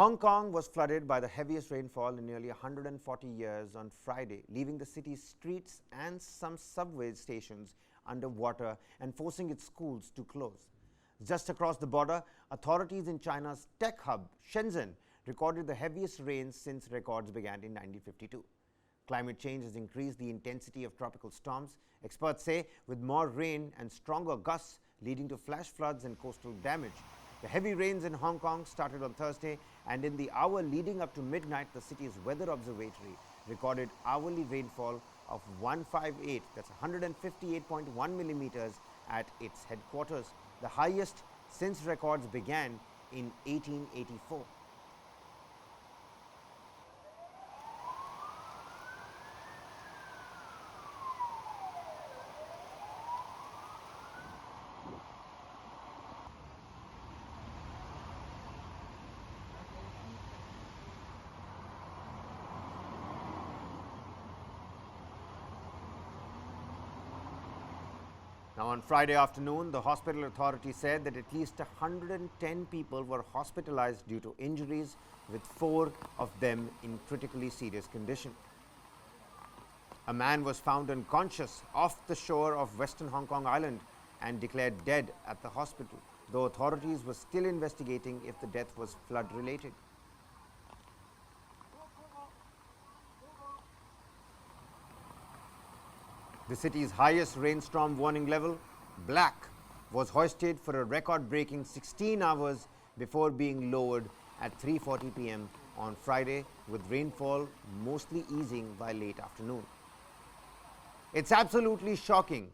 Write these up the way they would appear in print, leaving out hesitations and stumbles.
Hong Kong was flooded by the heaviest rainfall in nearly 140 years on Friday, leaving the city's streets and some subway stations underwater and forcing its schools to close. Just across the border, authorities in China's tech hub, Shenzhen, recorded the heaviest rains since records began in 1952. Climate change has increased the intensity of tropical storms, experts say, with more rain and stronger gusts leading to flash floods and coastal damage. The heavy rains in Hong Kong started on Thursday, and in the hour leading up to midnight, the city's weather observatory recorded hourly rainfall of 158, that's 158.1 millimeters at its headquarters, the highest since records began in 1884. Now, on Friday afternoon, the hospital authority said that at least 110 people were hospitalized due to injuries, with 4 of them in critically serious condition. A man was found unconscious off the shore of Western Hong Kong Island and declared dead at the hospital, though authorities were still investigating if the death was flood-related. The city's highest rainstorm warning level, black, was hoisted for a record-breaking 16 hours before being lowered at 3:40 p.m. on Friday, with rainfall mostly easing by late afternoon. It's absolutely shocking.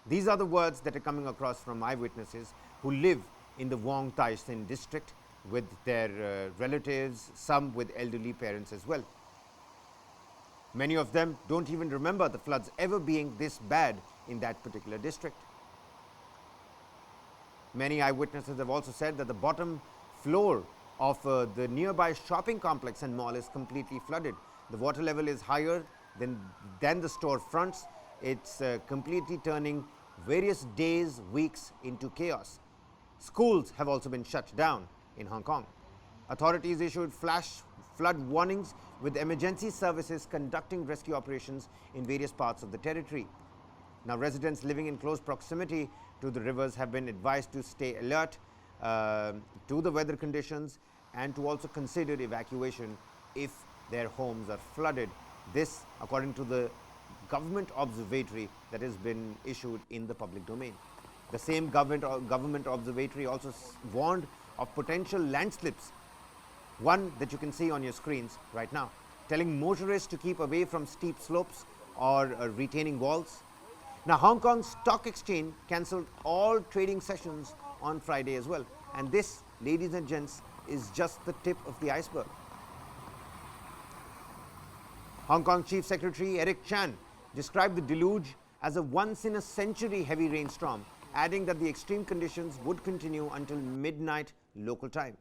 These are the words that are coming across from eyewitnesses who live in the Wong Tai Sin district with their relatives, some with elderly parents as well. Many of them don't even remember the floods ever being this bad in that particular district. Many eyewitnesses have also said that the bottom floor of the nearby shopping complex and mall is completely flooded. The water level is higher than the store fronts. It's completely turning various days, weeks into chaos. Schools have also been shut down in Hong Kong. Authorities issued flash flood warnings, with emergency services conducting rescue operations in various parts of the territory. Now, residents living in close proximity to the rivers have been advised to stay alert to the weather conditions and to also consider evacuation if their homes are flooded. This, according to the government observatory that has been issued in the public domain. The same government observatory also warned of potential landslips, one that you can see on your screens right now, telling motorists to keep away from steep slopes or retaining walls. Now, Hong Kong Stock Exchange cancelled all trading sessions on Friday as well. And this, ladies and gents, is just the tip of the iceberg. Hong Kong Chief Secretary Eric Chan described the deluge as a once-in-a-century heavy rainstorm, adding that the extreme conditions would continue until midnight local time.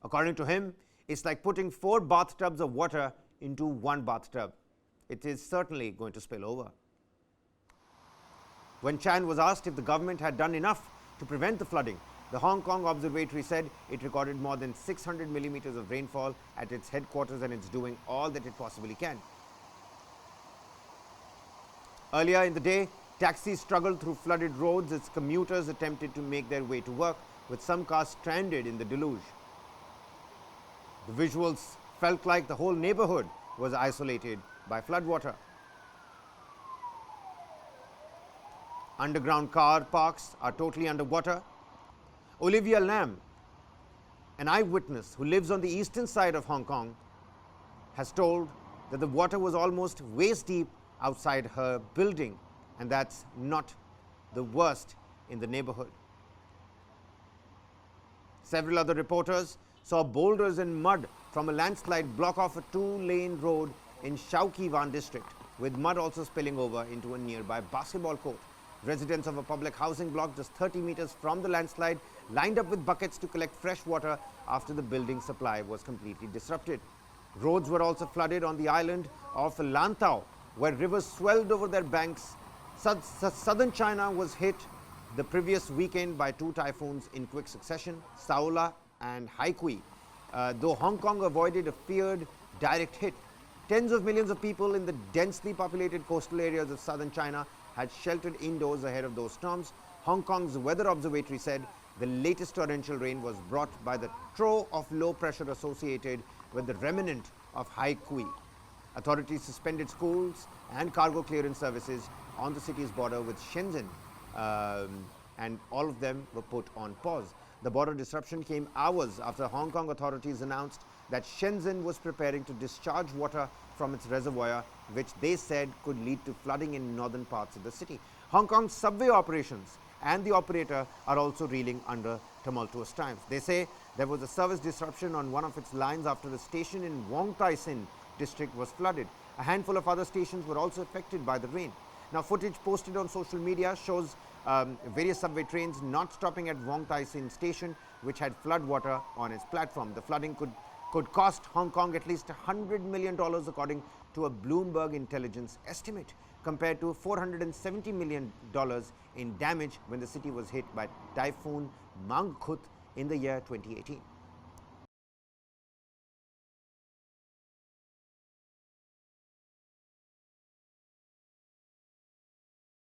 According to him, it's like putting 4 bathtubs of water into 1 bathtub. It is certainly going to spill over. When Chan was asked if the government had done enough to prevent the flooding, the Hong Kong Observatory said it recorded more than 600 millimeters of rainfall at its headquarters and it's doing all that it possibly can. Earlier in the day, taxis struggled through flooded roads as commuters attempted to make their way to work, with some cars stranded in the deluge. The visuals felt like the whole neighborhood was isolated by floodwater. Underground car parks are totally underwater. Olivia Lam, an eyewitness who lives on the eastern side of Hong Kong, has told that the water was almost waist deep outside her building, and that's not the worst in the neighborhood. Several other reporters saw boulders and mud from a landslide block off a 2-lane road in Shek O district, with mud also spilling over into a nearby basketball court. Residents of a public housing block just 30 meters from the landslide lined up with buckets to collect fresh water after the building supply was completely disrupted. Roads were also flooded on the island of Lantau, where rivers swelled over their banks. Southern China was hit the previous weekend by 2 typhoons in quick succession, Saola and Hai Kui. Though Hong Kong avoided a feared direct hit, tens of millions of people in the densely populated coastal areas of southern China had sheltered indoors ahead of those storms. Hong Kong's Weather Observatory said the latest torrential rain was brought by the trough of low pressure associated with the remnant of Hai Kui. Authorities suspended schools and cargo clearance services on the city's border with Shenzhen, and all of them were put on pause. The border disruption came hours after Hong Kong authorities announced that Shenzhen was preparing to discharge water from its reservoir, which they said could lead to flooding in northern parts of the city. Hong Kong's subway operations and the operator are also reeling under tumultuous times. They say there was a service disruption on one of its lines after a station in Wong Tai Sin district was flooded. A handful of other stations were also affected by the rain. Now, footage posted on social media shows various subway trains not stopping at Wong Tai Sin station, which had flood water on its platform. The flooding could cost Hong Kong at least $100 million, according to a Bloomberg intelligence estimate, compared to $470 million in damage when the city was hit by Typhoon Mangkhut in the year 2018.